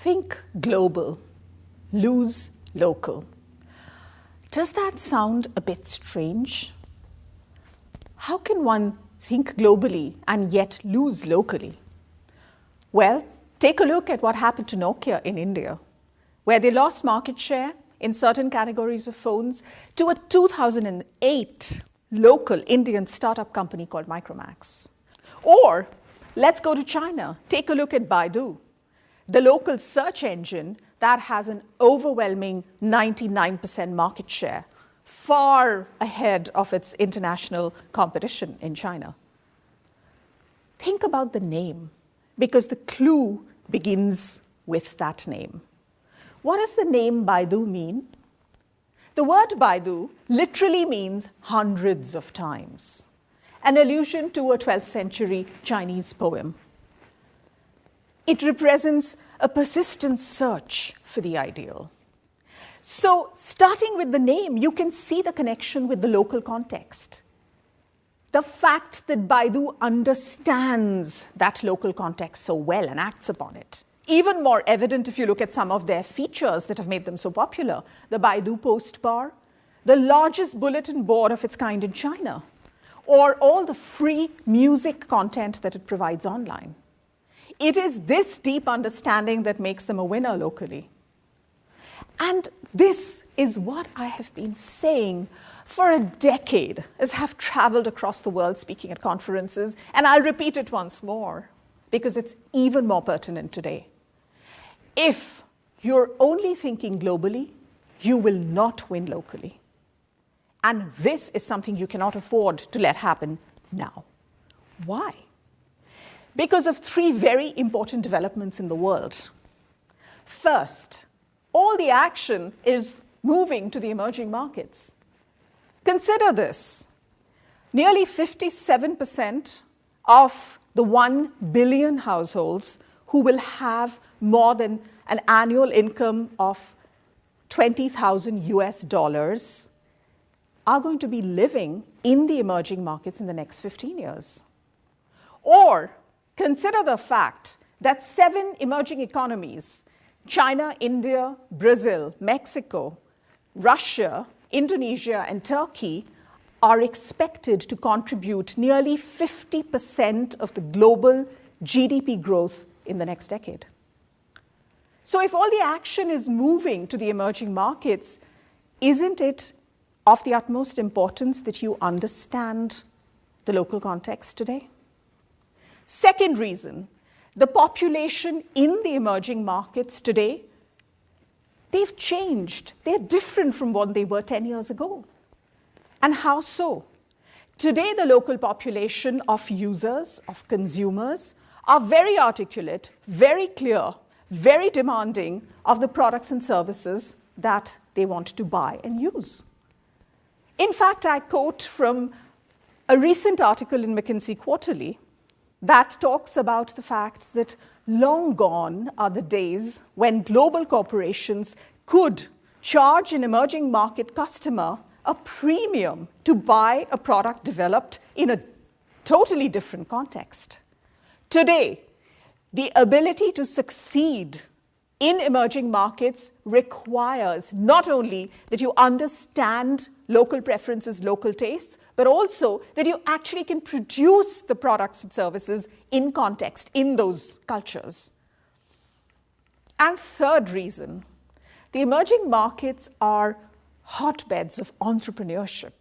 Think global, lose local. Does that sound a bit strange? How can one think globally and yet lose locally? Well, take a look at what happened to Nokia in India, where they lost market share in certain categories of phones to a 2008 local Indian startup company called Micromax. Or let's go to China. Take a look at Baidu, the local search engine that has an overwhelming 99% market share, far ahead of its international competition in China. Think about the name, because the clue begins with that name. What does the name Baidu mean? The word Baidu literally means hundreds of times, an allusion to a 12th century Chinese poem. It represents a persistent search for the ideal. So, starting with the name, you can see the connection with the local context. The fact that Baidu understands that local context so well and acts upon it. Even more evident if you look at some of their features that have made them so popular. The Baidu Post Bar, the largest bulletin board of its kind in China, or all the free music content that it provides online. It is this deep understanding that makes them a winner locally. And this is what I have been saying for a decade as I have traveled across the world speaking at conferences, and I'll repeat it once more because it's even more pertinent today. If you're only thinking globally, you will not win locally. And this is something you cannot afford to let happen now. Why? Because of three very important developments in the world. First, all the action is moving to the emerging markets. Consider this. Nearly 57% of the 1 billion households who will have more than an annual income of $20,000 are going to be living in the emerging markets in the next 15 years. Or consider the fact that 7 emerging economies, China, India, Brazil, Mexico, Russia, Indonesia, and Turkey, are expected to contribute nearly 50% of the global GDP growth in the next decade. So if all the action is moving to the emerging markets, isn't it of the utmost importance that you understand the local context today? Second reason, the population in the emerging markets today, they've changed. They're different from what they were 10 years ago. And how so? Today, the local population of users, of consumers, are very articulate, very clear, very demanding of the products and services that they want to buy and use. In fact, I quote from a recent article in McKinsey Quarterly that talks about the fact that long gone are the days when global corporations could charge an emerging market customer a premium to buy a product developed in a totally different context. Today, the ability to succeed in emerging markets requires not only that you understand local preferences, local tastes, but also that you actually can produce the products and services in context, in those cultures. And third reason, the emerging markets are hotbeds of entrepreneurship.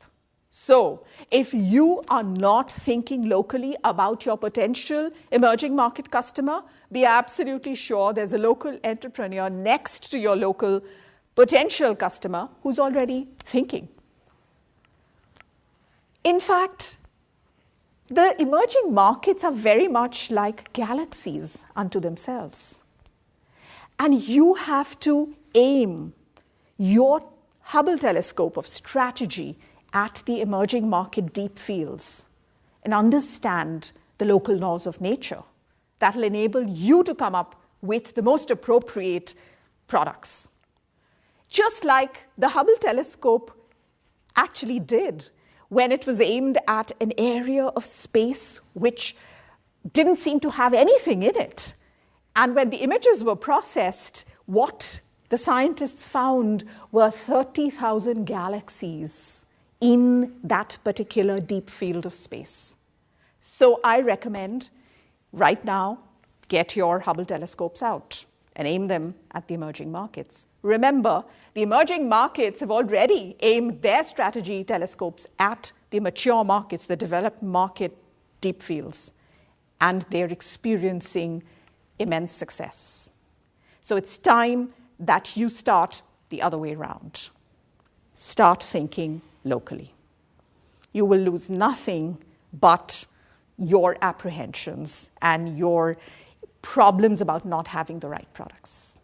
So if you are not thinking locally about your potential emerging market customer, be absolutely sure there's a local entrepreneur next to your local potential customer who's already thinking. In fact, the emerging markets are very much like galaxies unto themselves. And you have to aim your Hubble telescope of strategy at the emerging market deep fields and understand the local laws of nature that will enable you to come up with the most appropriate products. Just like the Hubble telescope actually did when it was aimed at an area of space which didn't seem to have anything in it. And when the images were processed, what the scientists found were 30,000 galaxies in that particular deep field of space. So I recommend right now, get your Hubble telescopes out and aim them at the emerging markets. Remember, the emerging markets have already aimed their strategy telescopes at the mature markets, the developed market deep fields, and they're experiencing immense success. So it's time that you start the other way around. Start thinking locally. You will lose nothing but your apprehensions and your problems about not having the right products.